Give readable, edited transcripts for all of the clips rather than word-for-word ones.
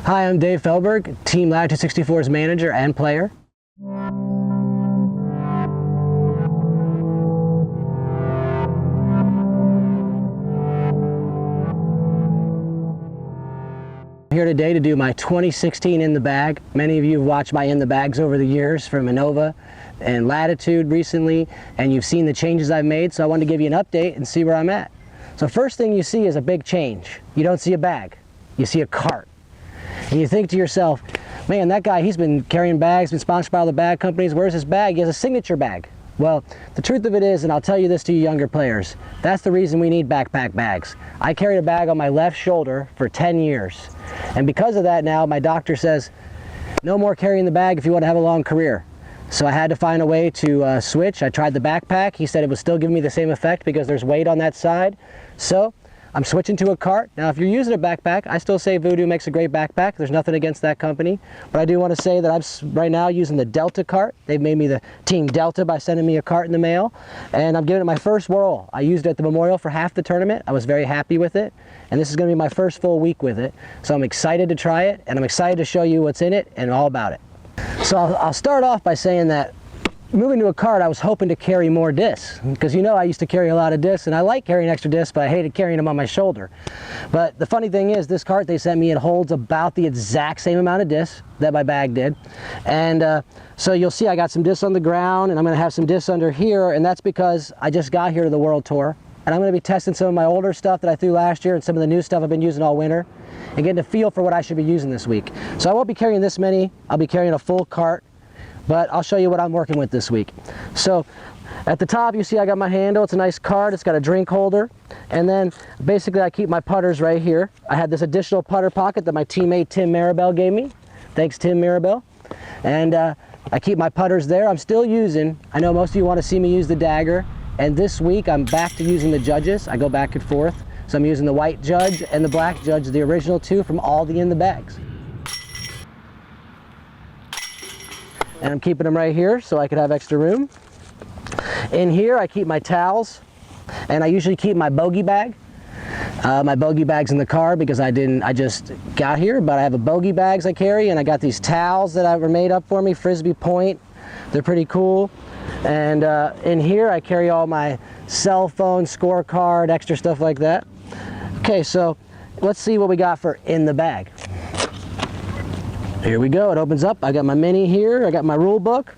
Hi, I'm Dave Feldberg, Team Latitude 64's manager and player. I'm here today to do my 2016 In the Bag. Many of you have watched my In the Bags over the years from Innova and Latitude recently, and you've seen the changes I've made, so I wanted to give you an update and see where I'm at. So first thing you see is a big change. You don't see a bag, you see a cart. And you think to yourself, man, that guy, he's been carrying bags, been sponsored by all the bag companies, where's his bag? He has a signature bag. Well, the truth of it is, and I'll tell you this to you younger players, that's the reason we need backpack bags. I carried a bag on my left shoulder for 10 years. And because of that now, my doctor says, no more carrying the bag if you want to have a long career. So I had to find a way to switch. I tried the backpack. He said it was still giving me the same effect because there's weight on that side. So I'm switching to a cart. Now, if you're using a backpack, I still say Voodoo makes a great backpack. There's nothing against that company. But I do want to say that I'm right now using the Delta cart. They've made me the Team Delta by sending me a cart in the mail. And I'm giving it my first whirl. I used it at the Memorial for half the tournament. I was very happy with it. And this is going to be my first full week with it. So I'm excited to try it. And I'm excited to show you what's in it and all about it. So I'll start off by saying that moving to a cart, I was hoping to carry more discs, because you know I used to carry a lot of discs, and I like carrying extra discs, but I hated carrying them on my shoulder. But the funny thing is, this cart they sent me, it holds about the exact same amount of discs that my bag did. And so you'll see I got some discs on the ground, and I'm going to have some discs under here, and that's because I just got here to the World Tour, and I'm going to be testing some of my older stuff that I threw last year and some of the new stuff I've been using all winter, and getting a feel for what I should be using this week. So I won't be carrying this many. I'll be carrying a full cart, but I'll show you what I'm working with this week. So at the top you see I got my handle. It's a nice cart. It's got a drink holder, and then basically I keep my putters right here. I had this additional putter pocket that my teammate Tim Mirabel gave me. Thanks, Tim Mirabel. And I keep my putters there. I'm still using, I know most of you want to see me use the dagger, and this week I'm back to using the judges. I go back and forth. So I'm using the white judge and the black judge, the original two from all the In the Bags. And I'm keeping them right here so I could have extra room. In here I keep my towels, and I usually keep my bogey bag. My bogey bag's in the car because I just got here, but I have a bogey bags I carry, and I got these towels that were made up for me, Frisbee Point. They're pretty cool. And in here I carry all my cell phone, scorecard, extra stuff like that. Okay, so let's see what we got for In the Bag. Here we go, it opens up. I got my mini here, I got my rule book,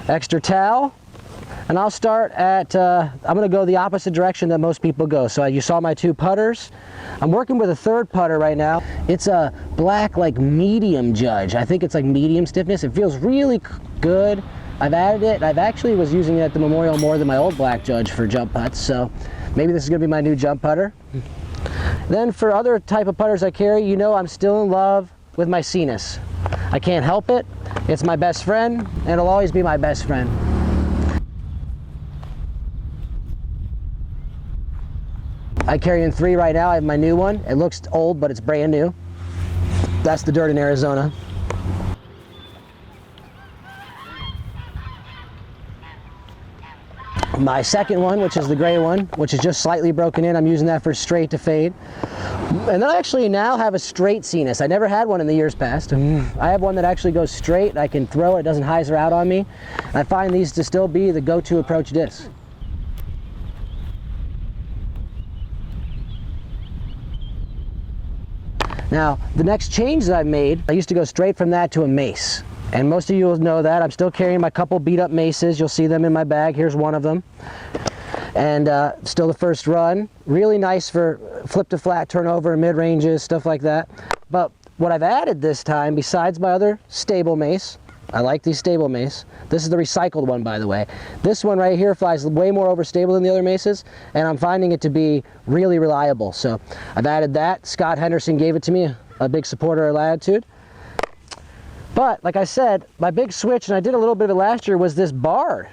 extra towel, and I'll start at, I'm going to go the opposite direction that most people go. So you saw my two putters. I'm working with a third putter right now. It's a black, like medium judge. I think it's like medium stiffness. It feels really good. I've added it. I've actually was using it at the Memorial more than my old black judge for jump putts, so maybe this is going to be my new jump putter. Then for other type of putters I carry, you know I'm still in love with my Cenis. I can't help it. It's my best friend, and it'll always be my best friend. I carry in 3 right now. I have my new one. It looks old, but it's brand new. That's the Dirt in Arizona. My second one, which is the gray one, which is just slightly broken in, I'm using that for straight to fade. And then I actually now have a straight Cenis. I never had one in the years past. I have one that actually goes straight. I can throw it, it doesn't hyzer out on me. And I find these to still be the go-to approach discs. Now, the next change that I've made, I used to go straight from that to a mace. And most of you will know that. I'm still carrying my couple beat up maces. You'll see them in my bag. Here's one of them. And still the first run. Really nice for flip to flat, turnover, mid-ranges, stuff like that. But what I've added this time, besides my other stable mace, I like these stable mace. This is the recycled one, by the way. This one right here flies way more overstable than the other maces, and I'm finding it to be really reliable. So I've added that. Scott Henderson gave it to me, a big supporter of Latitude. But like I said, my big switch, and I did a little bit of it last year, was this barred.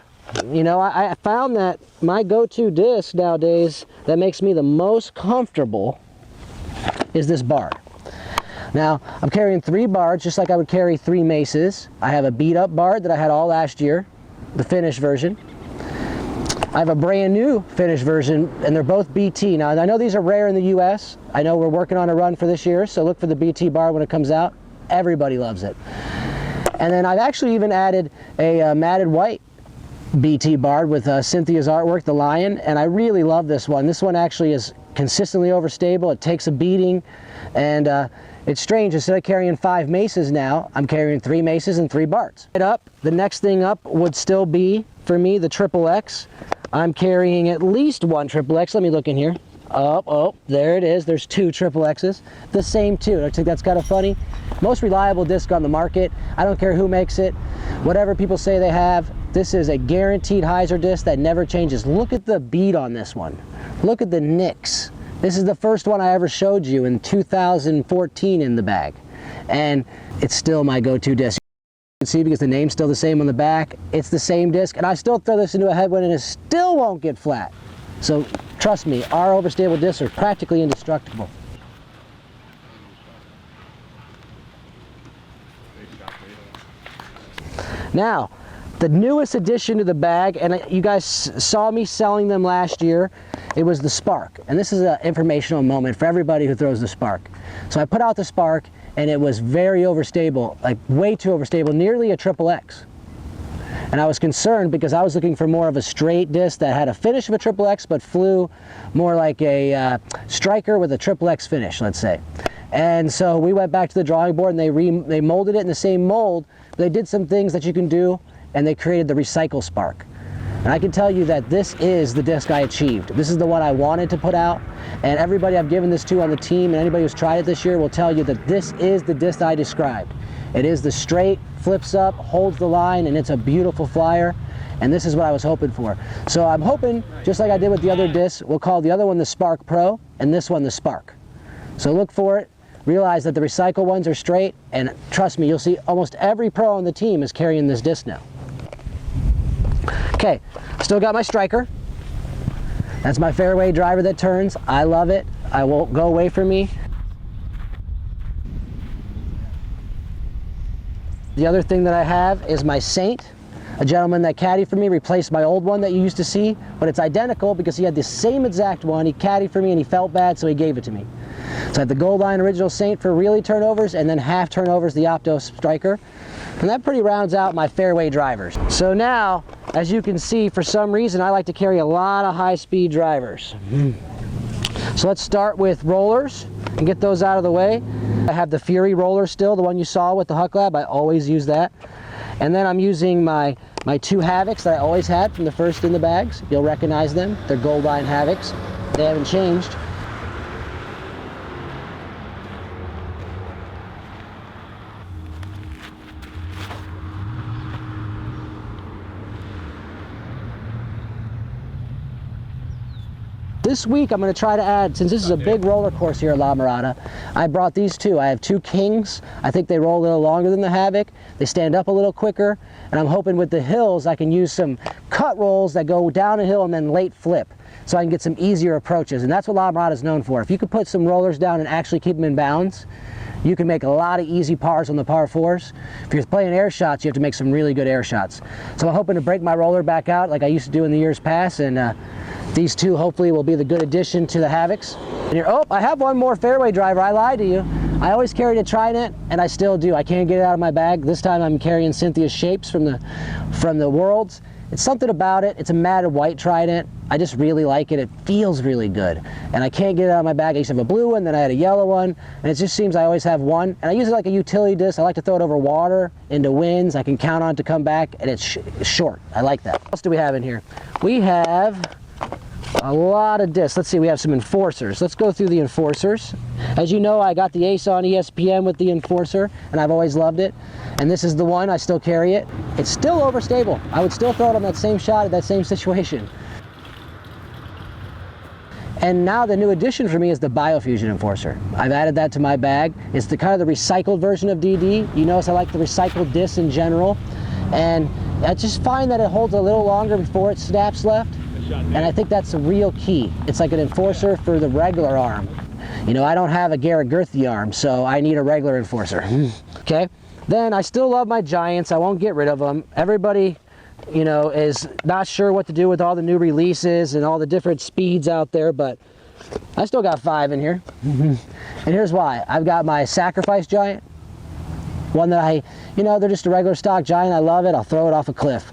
You know, I found that my go-to disc nowadays that makes me the most comfortable is this barred. Now, I'm carrying 3 bards just like I would carry 3 maces. I have a beat-up bard that I had all last year, the finished version. I have a brand new finished version, and they're both BT. Now, I know these are rare in the US. I know we're working on a run for this year, so look for the BT bar when it comes out. Everybody loves it. And then I've actually even added a matted white BT bar with Cynthia's artwork, the lion, and I really love this one. This one actually is consistently overstable. It takes a beating, and it's strange. Instead of carrying 5 maces now, I'm carrying 3 maces and 3 bards. The next thing up would still be, for me, the XXX. I'm carrying at least 1 XXX. Let me look in here. Oh, there it is. There's 2 XXXs. The same 2. I think that's kind of funny. Most reliable disc on the market. I don't care who makes it. Whatever people say they have, this is a guaranteed hyzer disc that never changes. Look at the bead on this one. Look at the nicks. This is the first one I ever showed you in 2014 in the bag. And it's still my go-to disc. You can see because the name's still the same on the back. It's the same disc, and I still throw this into a headwind and it still won't get flat. So trust me, our overstable discs are practically indestructible. Now, the newest addition to the bag, and you guys saw me selling them last year, it was the Spark. And this is an informational moment for everybody who throws the Spark. So I put out the Spark, and it was very overstable, like way too overstable, nearly a XXX. And I was concerned because I was looking for more of a straight disc that had a finish of a XXX, but flew more like a striker with a XXX finish, let's say. And so we went back to the drawing board, and they molded it in the same mold, but they did some things that you can do, and they created the Recycle Spark. And I can tell you that this is the disc I achieved. This is the one I wanted to put out, and everybody I've given this to on the team and anybody who's tried it this year will tell you that this is the disc I described. It is the straight, flips up, holds the line, and it's a beautiful flyer, and this is what I was hoping for. So I'm hoping, just like I did with the other discs, we'll call the other one the Spark Pro and this one the Spark. So look for it. Realize that the Recycle ones are straight, and trust me, you'll see almost every pro on the team is carrying this disc now. Okay, still got my striker. That's my fairway driver that turns. I love it. I won't go away from me. The other thing that I have is my Saint. A gentleman that caddied for me replaced my old one that you used to see, but it's identical because he had the same exact one. He caddied for me and he felt bad, so he gave it to me. So I had the Gold Line Original Saint for really turnovers, and then half turnovers the Opto Striker. And that pretty rounds out my fairway drivers. So now, as you can see, for some reason I like to carry a lot of high-speed drivers. So let's start with rollers and get those out of the way. I have the Fury roller still, the one you saw with the Huck Lab. I always use that. And then I'm using my 2 Havocs that I always had from the first in the bags. You'll recognize them. They're Gold Line Havocs. They haven't changed. This week I'm going to try to add, since this is a big roller course here at La Mirada, I brought these 2. I have 2 Kings. I think they roll a little longer than the Havoc. They stand up a little quicker, and I'm hoping with the hills I can use some cut rolls that go down a hill and then late flip, so I can get some easier approaches, and that's what La Mirada is known for. If you could put some rollers down and actually keep them in bounds, you can make a lot of easy pars on the par 4s. If you're playing air shots, you have to make some really good air shots. So I'm hoping to break my roller back out like I used to do in the years past, and these 2 hopefully will be the good addition to the Havocs. And oh, I have one more fairway driver. I lied to you. I always carried a Trident, and I still do. I can't get it out of my bag. This time I'm carrying Cynthia's Shapes from the Worlds. It's something about it. It's a matted white Trident. I just really like it. It feels really good. And I can't get it out of my bag. I used to have a blue one, then I had a yellow one, and it just seems I always have one. And I use it like a utility disc. I like to throw it over water, into winds. I can count on it to come back, and it's short. I like that. What else do we have in here? We have a lot of discs. Let's see, we have some Enforcers. Let's go through the Enforcers. As you know, I got the Ace on ESPN with the Enforcer, and I've always loved it. And this is the one, I still carry it. It's still overstable. I would still throw it on that same shot at that same situation. And now the new addition for me is the Biofusion Enforcer. I've added that to my bag. It's the kind of the recycled version of DD. You notice I like the recycled discs in general. And I just find that it holds a little longer before it snaps left. And I think that's a real key. It's like an Enforcer for the regular arm. You know, I don't have a Garrett Girthy arm, so I need a regular Enforcer. Okay? Then I still love my Giants. I won't get rid of them. Everybody, you know, is not sure what to do with all the new releases and all the different speeds out there, but I still got 5 in here. And here's why. I've got my Sacrifice Giant, one that they're just a regular stock Giant. I love it. I'll throw it off a cliff.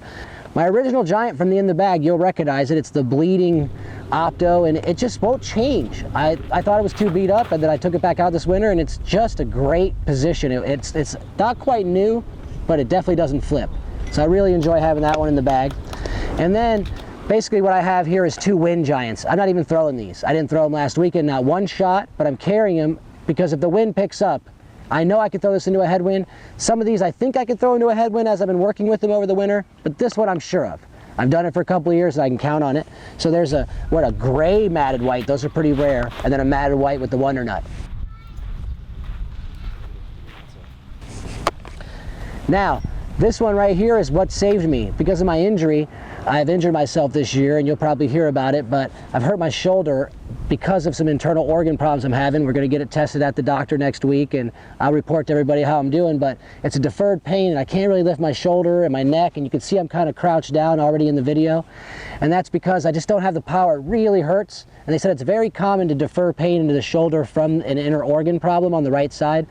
My original Giant from the In the Bag, you'll recognize it. It's the bleeding Opto, and it just won't change. I thought it was too beat up, and then I took it back out this winter, and it's just a great position. It's not quite new, but it definitely doesn't flip. So I really enjoy having that one in the bag. And then basically what I have here is 2 Wind Giants. I'm not even throwing these. I didn't throw them last weekend, not one shot, but I'm carrying them because if the wind picks up, I know I could throw this into a headwind. Some of these I think I could throw into a headwind as I've been working with them over the winter, but this one I'm sure of. I've done it for a couple of years and I can count on it. So there's a gray matted white, those are pretty rare, and then a matted white with the Wonder Nut. Now, this one right here is what saved me. Because of my injury, I've injured myself this year, and you'll probably hear about it, but I've hurt my shoulder because of some internal organ problems I'm having. We're going to get it tested at the doctor next week, and I'll report to everybody how I'm doing, but it's a deferred pain, and I can't really lift my shoulder and my neck, and you can see I'm kind of crouched down already in the video, and that's because I just don't have the power. It really hurts, and they said it's very common to defer pain into the shoulder from an inner organ problem on the right side.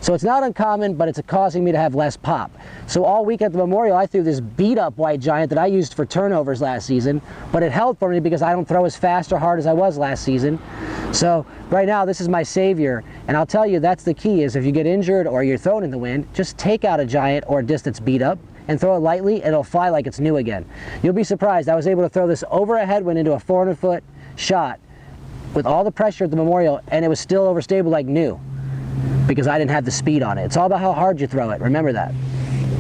So it's not uncommon, but it's causing me to have less pop. So all week at the Memorial, I threw this beat up White Giant that I used for turnovers last season, but it held for me because I don't throw as fast or hard as I was last season. So right now, this is my savior, and I'll tell you that's the key, is if you get injured or you're thrown in the wind, just take out a Giant or a disc that's beat up and throw it lightly, and it'll fly like it's new again. You'll be surprised. I was able to throw this over a headwind into a 400-foot shot with all the pressure at the Memorial, and it was still overstable like new, because I didn't have the speed on it. It's all about how hard you throw it, remember that.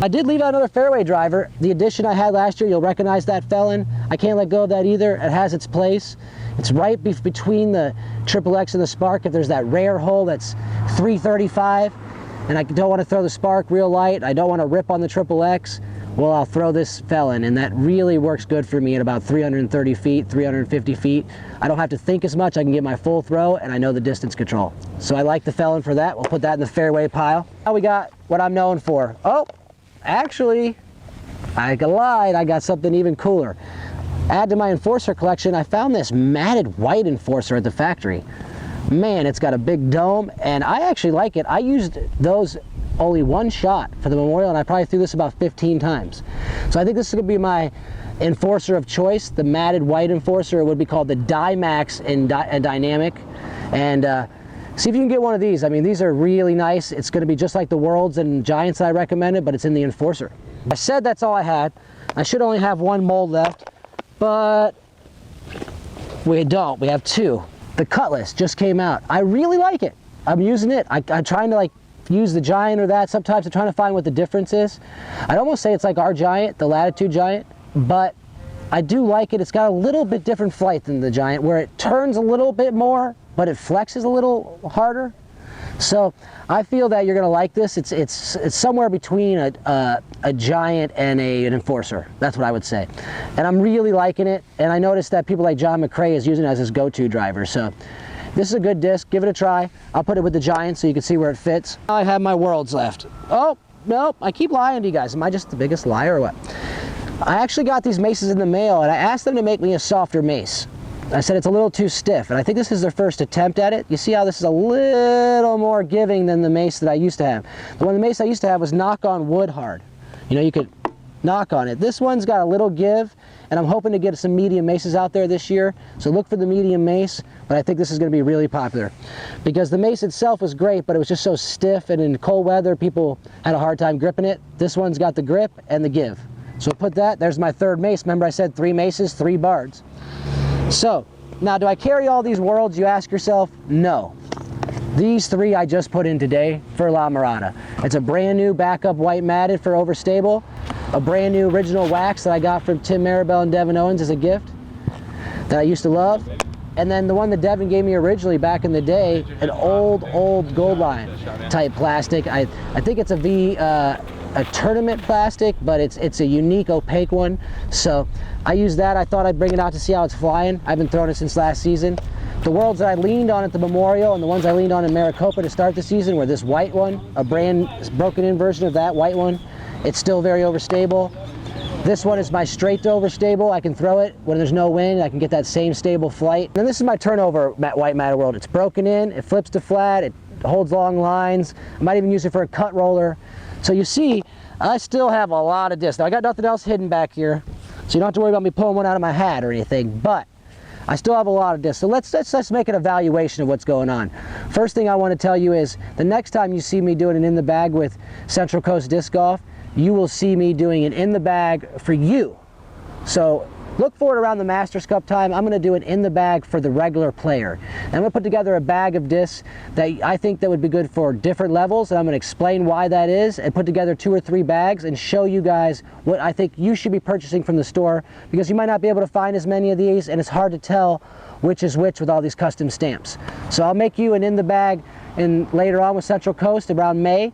I did leave out another fairway driver. The addition I had last year, you'll recognize that Felon. I can't let go of that either. It has its place. It's right between the XXX and the Spark. If there's that rare hole that's 335, and I don't want to throw the Spark real light, I don't want to rip on the XXX, well, I'll throw this Felon, and that really works good for me at about 330 feet, 350 feet. I don't have to think as much. I can get my full throw, and I know the distance control. So I like the Felon for that. We'll put that in the fairway pile. Now we got what I'm known for. Oh, actually, I lied. I got something even cooler. Add to my Enforcer collection, I found this matted white Enforcer at the factory. Man, it's got a big dome, and I actually like it. I used those only one shot for the Memorial, and I probably threw this about 15 times. So I think this is going to be my Enforcer of choice, the matted white Enforcer. It would be called the Dymax in Dynamic. And see if you can get one of these. I mean, these are really nice. It's going to be just like the Worlds and Giants I recommended, but it's in the Enforcer. I said that's all I had. I should only have one mold left, but we don't. We have 2. The Cutlass just came out. I really like it. I'm using it. I'm trying to like use the Giant or that. Sometimes I'm trying to find what the difference is. I'd almost say it's like our Giant, the Latitude Giant, but I do like it. It's got a little bit different flight than the Giant, where it turns a little bit more, but it flexes a little harder. So I feel that you're going to like this. It's somewhere between a Giant and an Enforcer. That's what I would say. And I'm really liking it. And I noticed that people like John McRae is using it as his go-to driver. So this is a good disc. Give it a try. I'll put it with the Giant so you can see where it fits. Now I have my Worlds left. Oh, no, I keep lying to you guys. Am I just the biggest liar or what? I actually got these maces in the mail, and I asked them to make me a softer mace. I said it's a little too stiff, and I think this is their first attempt at it. You see how this is a little more giving than the mace that I used to have. The mace I used to have was knock on wood hard. You know, you could knock on it. This one's got a little give, and I'm hoping to get some medium maces out there this year. So look for the medium mace, but I think this is going to be really popular. Because the mace itself was great, but it was just so stiff, and in cold weather, people had a hard time gripping it. This one's got the grip and the give. So put that, there's my third mace. Remember I said 3 maces, 3 bards. So, now do I carry all these Worlds, you ask yourself? No. These 3 I just put in today for La Mirada. It's a brand new backup white matted for overstable, a brand new original wax that I got from Tim Maribel and Devin Owens as a gift that I used to love, and then the one that Devin gave me originally back in the day, an old Gold Line type plastic. I think it's a tournament plastic, but it's a unique opaque one. So I use that. I thought I'd bring it out to see how it's flying. I've been throwing it since last season. The Worlds that I leaned on at the Memorial and the ones I leaned on in Maricopa to start the season were this white one, a brand broken in version of that white one. It's still very overstable. This one is my straight to overstable. I can throw it when there's no wind. I can get that same stable flight. And this is my turnover white matted World. It's broken in, it flips to flat, it holds long lines. I might even use it for a cut roller. So you see, I still have a lot of disc. Now I got nothing else hidden back here, so you don't have to worry about me pulling one out of my hat or anything, but I still have a lot of disc. So let's make an evaluation of what's going on. First thing I want to tell you is, the next time you see me doing an in the bag with Central Coast Disc Golf, you will see me doing an in the bag for you. So look for it around the Masters Cup time. I'm going to do it in the bag for the regular player. And I'm going to put together a bag of discs that I think that would be good for different levels, and I'm going to explain why that is, and put together 2 or 3 bags and show you guys what I think you should be purchasing from the store, because you might not be able to find as many of these, and it's hard to tell which is which with all these custom stamps. So I'll make you an in the bag later on with Central Coast around May.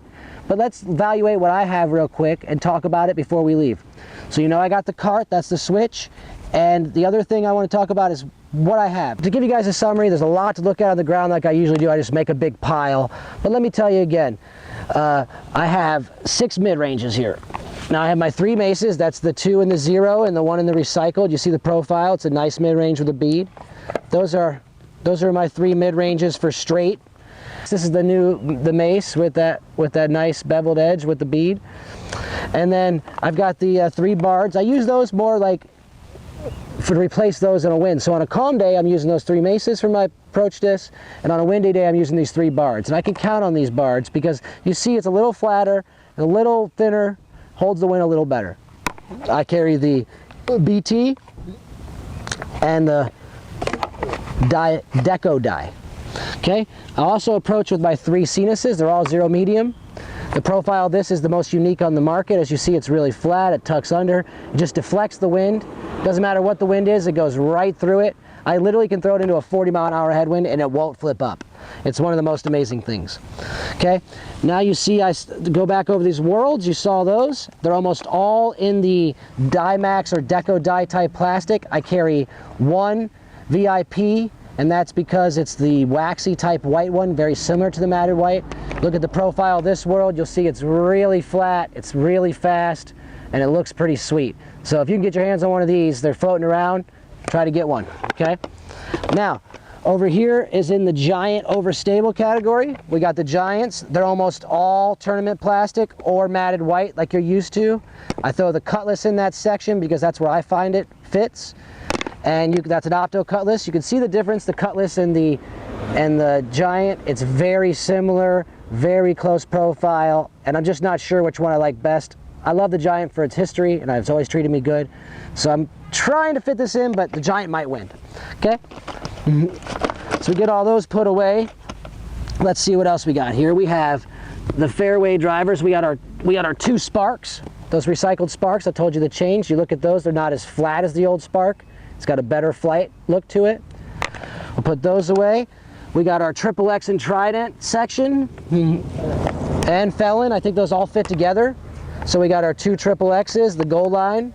But let's evaluate what I have real quick and talk about it before we leave. So you know I got the cart, that's the switch, and the other thing I want to talk about is what I have. To give you guys a summary, there's a lot to look at on the ground like I usually do. I just make a big pile. But let me tell you again, I have 6 mid-ranges here. Now I have my 3 maces, that's the 2 in the 0 and the 1 in the recycled. You see the profile, it's a nice mid-range with a bead. Those are my 3 mid-ranges for straight. This is the mace with that nice beveled edge with the bead. And then I've got the 3 bards. I use those more like to replace those in a wind. So on a calm day, I'm using those 3 maces for my approach disc, and on a windy day, I'm using these 3 bards. And I can count on these bards because you see it's a little flatter, a little thinner, holds the wind a little better. I carry the BT and the Deco die. Okay, I also approach with my 3 Cenuses. They're all 0 medium. The profile of this is the most unique on the market. As you see, it's really flat, it tucks under, it just deflects the wind. Doesn't matter what the wind is, it goes right through it. I literally can throw it into a 40-mile-an-hour headwind and it won't flip up. It's one of the most amazing things. Okay, now you see I go back over these worlds, you saw those. They're almost all in the Dymax or Deco die type plastic. I carry 1 VIP, and that's because it's the waxy type white one, very similar to the matted white. Look at the profile of this world, you'll see it's really flat, it's really fast, and it looks pretty sweet. So if you can get your hands on one of these, they're floating around, try to get one, okay? Now, over here is in the giant overstable category. We got the giants. They're almost all tournament plastic or matted white like you're used to. I throw the Cutlass in that section because that's where I find it fits. And that's an Opto Cutlass. You can see the difference, the Cutlass and the Giant. It's very similar, very close profile, and I'm just not sure which one I like best. I love the Giant for its history, and it's always treated me good. So I'm trying to fit this in, but the Giant might win. Okay? So we get all those put away. Let's see what else we got here. We have the Fairway drivers. We got our 2 Sparks. Those recycled Sparks, I told you the change. You look at those, they're not as flat as the old Spark. It's got a better flight look to it. We'll put those away. We got our XXX and Trident section and Felon. I think those all fit together. So we got our 2 XXXs, the Gold Line.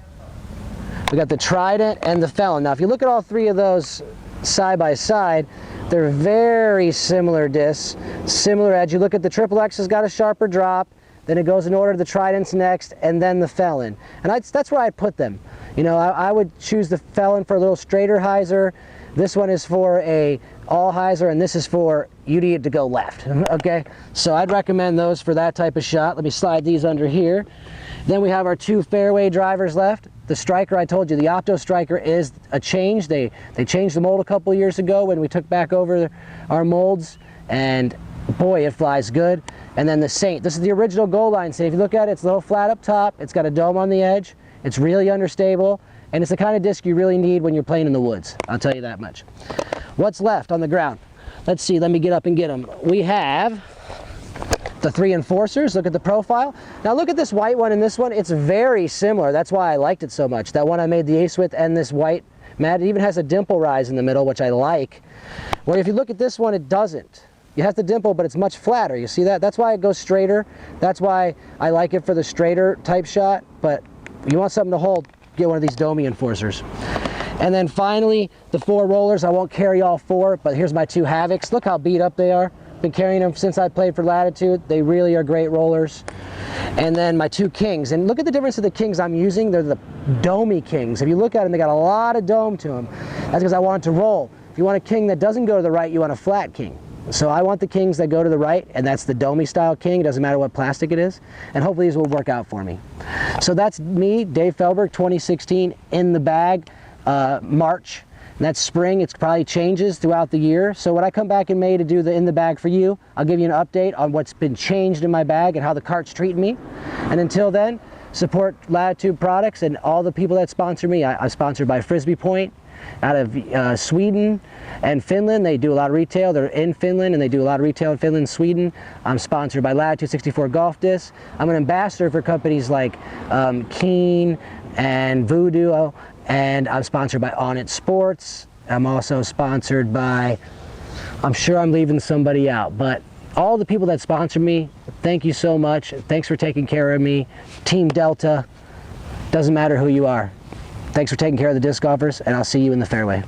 We got the Trident and the Felon. Now if you look at all 3 of those side by side, they're very similar discs, similar edge. You look at the XXX has got a sharper drop, then it goes in order, the Trident's next, and then the Felon. And that's where I'd put them. You know, I would choose the Felon for a little straighter hyzer. This one is for a all hyzer, and this is for you need to go left. Okay, so I'd recommend those for that type of shot. Let me slide these under here. Then we have our 2 Fairway drivers left. The Striker, I told you, the Opto Striker is a change. They changed the mold a couple years ago when we took back over our molds, and boy, it flies good. And then the Saint. This is the original Gold Line Saint. If you look at it, it's a little flat up top. It's got a dome on the edge. It's really understable, and it's the kind of disc you really need when you're playing in the woods. I'll tell you that much. What's left on the ground? Let's see, let me get up and get them. We have the 3 Enforcers. Look at the profile. Now look at this white one and this one. It's very similar. That's why I liked it so much. That one I made the ace with, and this white mat. It even has a dimple rise in the middle, which I like. Where if you look at this one, it doesn't. You have the dimple, but it's much flatter. You see that? That's why it goes straighter. That's why I like it for the straighter type shot. But you want something to hold, get one of these Domi Enforcers. And then finally, the 4 rollers. I won't carry all 4, but here's my 2 Havocs. Look how beat up they are. Been carrying them since I played for Latitude. They really are great rollers. And then my 2 Kings. And look at the difference of the Kings I'm using. They're the Domi Kings. If you look at them, they got a lot of dome to them. That's because I want it to roll. If you want a King that doesn't go to the right, you want a flat King. So I want the kings that go to the right, and that's the Domi style king. It doesn't matter what plastic it is. And hopefully these will work out for me. So that's me, Dave Feldberg, 2016 in the bag, March. And that's spring. It probably changes throughout the year. So when I come back in May to do the in the bag for you, I'll give you an update on what's been changed in my bag and how the cart's treating me. And until then, support Latitude products and all the people that sponsor me. I'm sponsored by Frisbee Point out of Sweden and Finland. They do a lot of retail. They're in Finland and they do a lot of retail in Finland and Sweden. I'm sponsored by Latitude 64 Golf Discs. I'm an ambassador for companies like Keen and Voodoo, and I'm sponsored by On It Sports. I'm also sponsored by, I'm sure I'm leaving somebody out, but all the people that sponsor me, thank you so much. Thanks for taking care of me. Team Delta, doesn't matter who you are. Thanks for taking care of the disc golfers, and I'll see you in the fairway.